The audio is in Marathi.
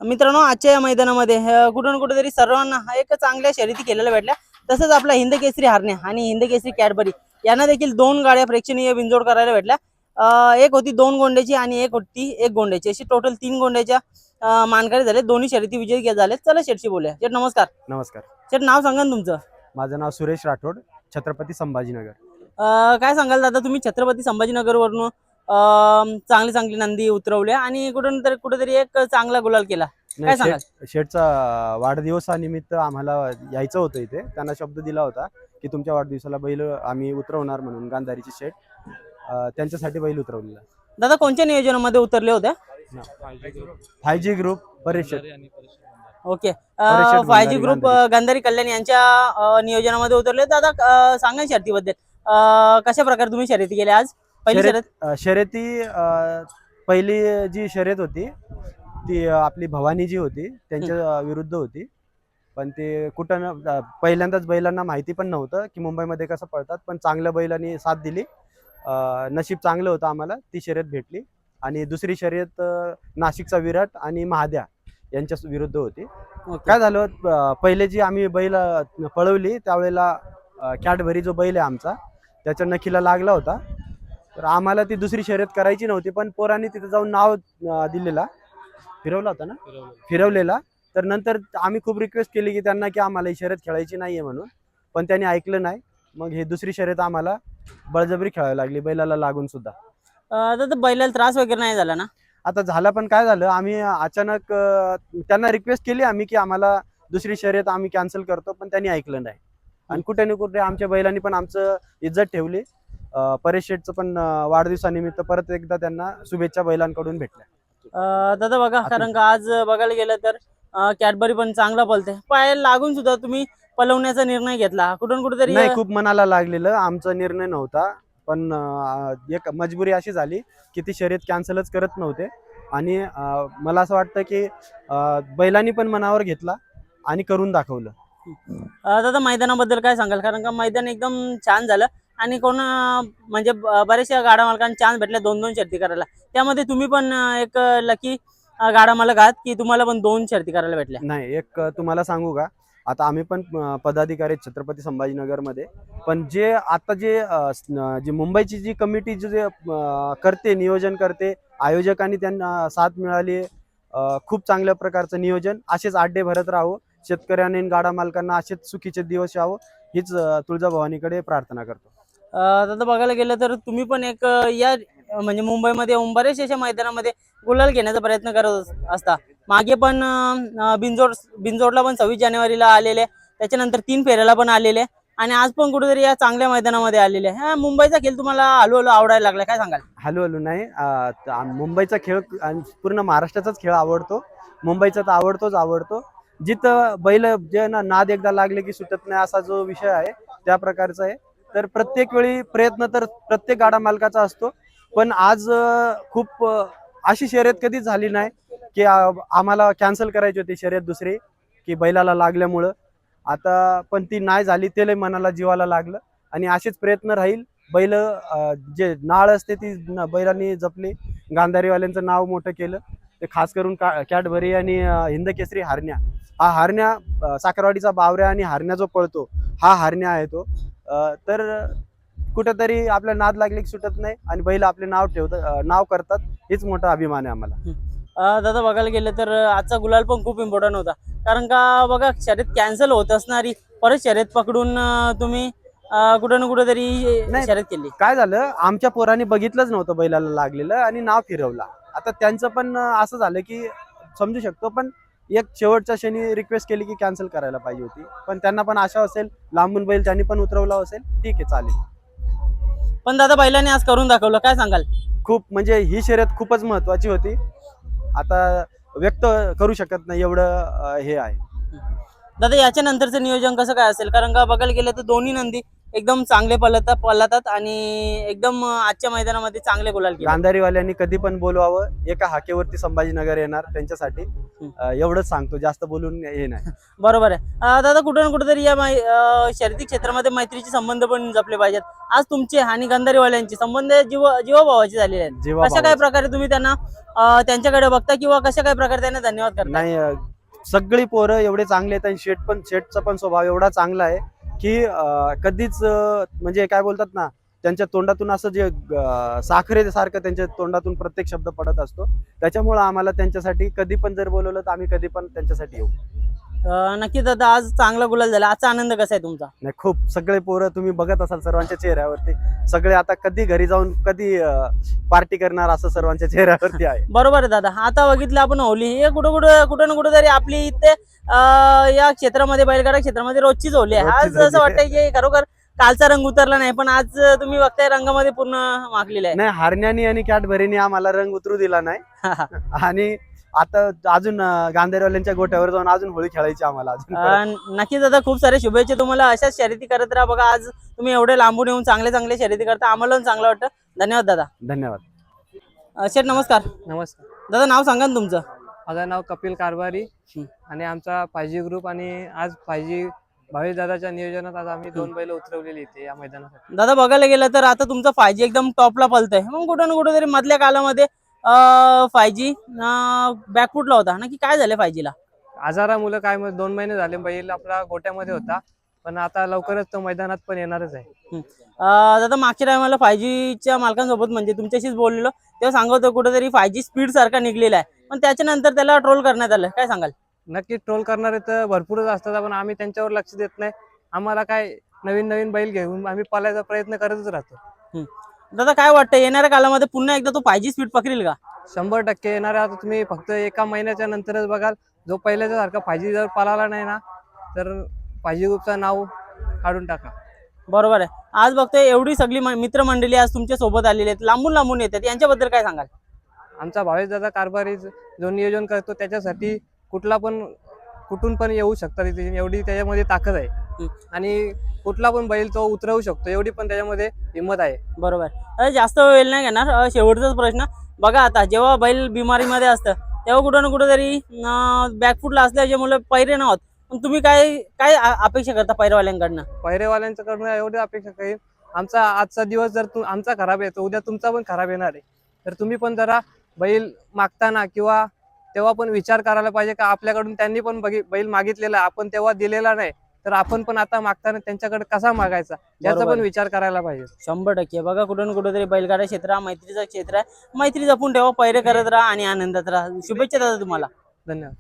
मित्रांनो, आजच्या या मैदानामध्ये कुठून कुठेतरी सर्वांना एक चांगल्या शर्यती केलेल्या भेटल्या। तसंच आपला हिंद केसरी हरण्या आणि हिंद केसरी कॅडबरी यांना देखील दोन गाड्या प्रेक्षणीय बिनजोड करायला भेटल्या। एक होती 2 गोंड्याची आणि एक होती 1 गोंड्याची, अशी टोटल 3 गोंड्याच्या मानकरी झाले। दोन्ही शर्यती विजयी झाले। चला शेठशी बोलूया। शेठ नमस्कार। नमस्कार। शेठ नाव सांगा ना तुमचं? माझं नाव सुरेश राठोड, छत्रपती संभाजीनगर। काय सांगाल दादा, तुम्ही छत्रपती संभाजीनगर वरून चांगली चांगली नंदी उतरवल्या आणि कुठेतरी एक चांगला गुलाल केला, काय सांगाल? शेठचा वाढदिवसानिमित्त आम्हाला यायचं होतं इथे। त्यांना शब्द दिला होता की तुमच्या वाढदिवसाला बैल आम्ही उतरवणार म्हणून। गांधारीचे शेठ त्यांच्यासाठी बैल उतरवलेला। दादा कोणत्या नियोजनामध्ये उतरले होते? 5G group Paresh. Okay, 5G group Gandhari Kalyan यांच्या नियोजनामध्ये उतरले। दादा सांगा शर्यतीबद्दल, कशा प्रकारे तुम्ही शर्यती केल्या आज? पहिली शर्यती पहिली जी शर्यत होती ती आपली भवानी जी होती त्यांच्या विरुद्ध होती। पण ते कुठं पहिल्यांदाच बैलांना माहिती पण नव्हतं की मुंबईमध्ये कसं पळतात, पण चांगल्या बैलांनी साथ दिली। नशीब चांगलं होतं, आम्हाला ती शर्यत भेटली। आणि दुसरी शर्यत नाशिकचा विराट आणि महाद्या यांच्या विरुद्ध होती। काय झालं, पहिले जी आम्ही बैल पळवली त्यावेळेला कॅडबरी जो बैल आहे आमचा, त्याच्या नखीला लागला होता। तर आम्हाला ती दुसरी शर्यत करायची नव्हती, पण पोरांनी तिथे जाऊन नाव दिलेला, फिरवला होता ना, फिरवलेला। तर नंतर आम्ही खूप रिक्वेस्ट केली की त्यांना की आम्हाला ही शर्यत खेळायची नाहीये म्हणून, पण त्यांनी ऐकलं नाही। मग हे दुसरी शर्यत आम्हाला बळजबरी खेळावी लागली, बैलाला लागून सुद्धा। दादा बैलाला त्रास वगैरे नाही झाला ना? आता झाला, पण काय झालं, आम्ही अचानक त्यांना रिक्वेस्ट केली आम्ही की आम्हाला दुसरी शर्यत आम्ही कॅन्सल करतो, पण त्यांनी ऐकलं नाही। आणि कुठे ना कुठे आमच्या बैलांनी पण आमचं इज्जत ठेवली। परेश शेठचं पण वाढदिवसानिमित्त परत एकदा त्यांना शुभेच्छा बैलांकडून भेटल्या। दादा बघा, कारण का आज बघायला गेलं तर कॅडबरी पण चांगला पळते, पायाला लागून सुद्धा तुम्ही पळवण्याचा निर्णय घेतला, कुठून कुठेतरी नाही, खूप मनाला लागलेलं, आमचा निर्णय नव्हता। पण एक मजबुरी अशी झाली की ती शर्यत कॅन्सलच करत नव्हते। आणि मला असं वाटतं की बैलांनी पण मनावर घेतला आणि करून दाखवलं। दादा मैदानाबद्दल काय सांगाल? कारण का मैदान एकदम छान झालं आणि म्हणजे बऱ्याचशा गाडा मालकांना चान्स भेटला 2-2 शर्ती करायला। त्यामध्ये तुम्ही पण एक लकी गाडा मालक आहात की तुम्हाला पण 2 शर्ती करायला भेटल्या। नाही, एक तुम्हाला सांगू का, आता आम्ही पण पदाधिकारी छत्रपती संभाजीनगर मध्ये, पण जे आता जे मुंबईची जी कमिटी जे करते, नियोजन करते, आयोजकांनी त्यांना साथ मिळाली। खूप चांगल्या प्रकारचं नियोजन, असेच आड्डे भरत राहू, शेतकऱ्यांनी गाडा मालकांना असेच सुखीचे दिवस यावं, हीच तुळजाभवानीकडे प्रार्थना करतो। दादा बघायला गेलं तर तुम्ही पण एक या म्हणजे मुंबईमध्ये बरेचशा मैदानामध्ये गुलाल घेण्याचा प्रयत्न करत असता। मागे पण बिनजोडला पण 26 जानेवारीला आलेले, त्याच्यानंतर 3 फेऱ्याला पण आलेले आणि आज पण कुठेतरी या चांगल्या मैदानामध्ये आलेले। मुंबईचा खेळ तुम्हाला हळूहळू आवडायला लागला, काय सांगाल? हळूहळू नाही, मुंबईचा खेळ आणि पूर्ण महाराष्ट्राचाच खेळ आवडतो। मुंबईचा तर आवडतो। जिथं बैल जे नाद एकदा लागले की सुटत नाही, असा जो विषय आहे त्या प्रकारचा आहे। तर प्रत्येक वेळी प्रयत्न तर प्रत्येक गाडा मालकाचा असतो, पण आज खूप अशी शर्यत कधीच झाली नाही की आम्हाला कॅन्सल करायची होती शर्यत दुसरी की बैलाला लागल्यामुळं। आता पण ती नाही झाली, ते मनाला जीवाला लागलं आणि असेच प्रयत्न राहील। बैल जे नाळ असते ती बैलांनी जपली, गांधारीवाल्यांचं नाव मोठं केलं। ते खास करून कॅडबरी आणि हिंद केसरी हरण्या, हा हरण्या साखरवाडीचा बावऱ्या आणि हरण्या जो पळतो हा हरण्या आहे तो। तर कुठेतरी आपल्या नाद लागले की सुटत नाही आणि बैल आपले नाव करतात, हेच मोठा अभिमान आहे आम्हाला। दादा बघायला गेलं तर आजचा गुलाल पण खूप इम्पॉर्टंट होता, कारण का बघा शर्यत कॅन्सल होत असणारी परत शर्यत पकडून तुम्ही कुठं ना कुठेतरी शर्यत केली। काय झालं, आमच्या पोरांनी बघितलंच नव्हतं बैलाला लागलेलं आणि नाव फिरवला। आता त्यांचं पण असं झालं की समजू शकतो, पण एक शेवटच्या क्षणी रिक्वेस्ट केली की कॅन्सल करायला पाहिजे होती, पण त्यांना पण आशा असेल, लांबून बैल त्यांनी पण उतरवला असेल, ठीक आहे चालेल। पण दादा बैलांनी आज करून दाखवलं, काय सांगाल? खूप म्हणजे ही शर्यत खूपच महत्वाची होती, आता व्यक्त करू शकत नाही एवढं हे आहे। दादा याच्या नंतरचं नियोजन कसं काय असेल? कारण का बघायला गेलं तर दोन्ही नंदी एकदम चांगले पळतात आणि एकदम आजच्या मैदानामध्ये चांगले गुलाल केले। गांधारीवाल्यांनी कधी पण बोलवावं, एका हाकेवरती संभाजीनगर येणार त्यांच्यासाठी। एवढंच सांगतो, जास्त बोलून हे नाही. बरोबर आहे. दादा कुठे ना कुठेतरी या शर्यती क्षेत्रामध्ये मैत्रीचे संबंध पण जपले पाहिजेत. आज तुमचे आणि गंधारीवाल्यांचे संबंध जीवाभावाचे झालेले आहेत. कशा काय प्रकारे तुम्ही त्यांना त्यांच्याकडे बघता किंवा कशा काय प्रकारे त्यांना धन्यवाद करता? नाही, सगळी पोरं एवडे चांगले आहेत आणि शेठचा पण स्वभाव एवढा चांगला आहे की कधीच म्हणजे काय बोलतात ना, त्यांच्या तोंडातून असं जे साखरेसारखं त्यांच्या तोंडातून प्रत्येक शब्द पडत असतो. त्याच्यामुळे आम्हाला त्यांच्यासाठी कधी पण जर बोलवलं तर आम्ही कधी पण त्यांच्यासाठी येऊ. नक्कीच दादा, आज चांगला गुलाल झाला. आजचा आनंद कसा आहे तुमचा? नाही, खूप सगळे पोरं तुम्ही बघत असाल सर्वांच्या चेहऱ्यावरती, सगळे आता कधी घरी जाऊन कधी पार्टी करणार असं सर्वांच्या चेहऱ्यावरती आहे. बरोबर आहे दादा. आता बघितलं आपण होली हे कुठं ना कुठं तरी आपली इथे या क्षेत्रामध्ये, बैलगाडा क्षेत्रामध्ये रोजचीच होली आहे. आज असं वाटतंय की खरोखर कालचा रंग उतरला नाही, पण आज तुम्ही बघताय रंगामध्ये पूर्ण माखलेला आहे. नाही, हरण्यानी आणि कॅडबरीनी आम्हाला रंग उतरू दिला नाही आणि आता अजून गांधीवाल्यांच्या गोठ्यावर जाऊन अजून होळी खेळायची आम्हाला अजून. नक्कीच दादा, खूप सारे शुभेच्छा तुम्हाला. अशाच शर्यती करत राहा. बघा आज तुम्ही एवढे लांबून येऊन चांगले शर्यती करता, आम्हाला पण चांगलं वाटतं. धन्यवाद दादा. धन्यवाद. शेठ नमस्कार. नमस्कार. दादा नाव सांगा ना तुमचं? माझं नाव कपिल कारभारी आणि आमचा 5G ग्रुप आणि आज 5G भावेश दादाच्या नियोजनात आज आम्ही 2 बैल उतरवलेली इथे या मैदानासाठी. दादा बघायला गेलं तर आता तुमचं 5G एकदम टॉपला पलतंय. मग कुठं ना कुठं तरी मधल्या कालामध्ये 5G बॅकफुटला होता ना, की काय झालं 5G ला? आजारामुळे काय 2 महिने झाले बैल आपला गोट्यामध्ये होता, पण आता लवकरच तो मैदानात पण येणारच आहे. दादा मागच्या टायमाला 5Gच्या मालकांसोबत म्हणजे तुमच्याशीच बोललेलो, तेव्हा सांगत कुठेतरी 5G स्पीड सारखा निघलेला आहे, पण त्याच्यानंतर त्याला ट्रोल करण्यात आलं. काय सांगाल? नक्की ट्रोल करणारे तर भरपूरच असतात, पण आम्ही त्यांच्यावर लक्ष देत नाही. आम्हाला काय नवीन बैल घेऊन आम्ही पालायचा प्रयत्न करतच राहतो. दादा काय वाटतं येणाऱ्या कालामध्ये पुन्हा एकदा तो 5G स्पीड पकडेल का? 100% येणार आहे. आता तुम्ही फक्त एका महिन्याच्या नंतरच बघाल, जो पहिल्याच्या सारखा 5G जर पळाला नाही ना, तर 5G ग्रुपचं नाव काढून टाका. बरोबर आहे. आज बघतोय एवढी सगळी मित्रमंडळी आज तुमच्या सोबत आलेली आहेत, लांबून येतात, यांच्याबद्दल काय सांगाल? आमचा भावेश दादा कारभारी जो नियोजन करतो त्याच्यासाठी कुठून पण येऊ शकतात, एवढी त्याच्यामध्ये ताकद आहे आणि कुठला पण बैल तो उतरवू शकतो, एवढी पण त्याच्यामध्ये हिंमत आहे. बरोबर. जास्त वेळ नाही घेणार, शेवटचाच प्रश्न. बघा आता जेव्हा बैल बिमारीमध्ये असतं तेव्हा कुठं ना कुठं तरी बॅकफुटला असल्यामुळे पैरे नव्हत, पण तुम्ही काय अपेक्षा करता पैरेवाल्यांकडनं? पैरेवाल्यांच्याकडनं एवढी अपेक्षा काही, आमचा आजचा दिवस जर आमचा खराब येतो, उद्या तुमचा पण खराब येणार आहे, तर तुम्ही पण जरा बैल मागताना किंवा तेव्हा पण विचार करायला पाहिजे का आपल्याकडून त्यांनी पण बैल मागितलेला, आपण तेव्हा दिलेला नाही, तर आपण पण आता मागताना त्यांच्याकडे कसा मागायचा याचा पण विचार करायला पाहिजे. 100%. बघा कुठं ना कुठेतरी बैलगाडा क्षेत्र हा मैत्रीचा क्षेत्र आहे. मैत्री जपून ठेवा, पैरे करत राहा आणि आनंदात राहा. शुभेच्छा दादा तुम्हाला. धन्यवाद.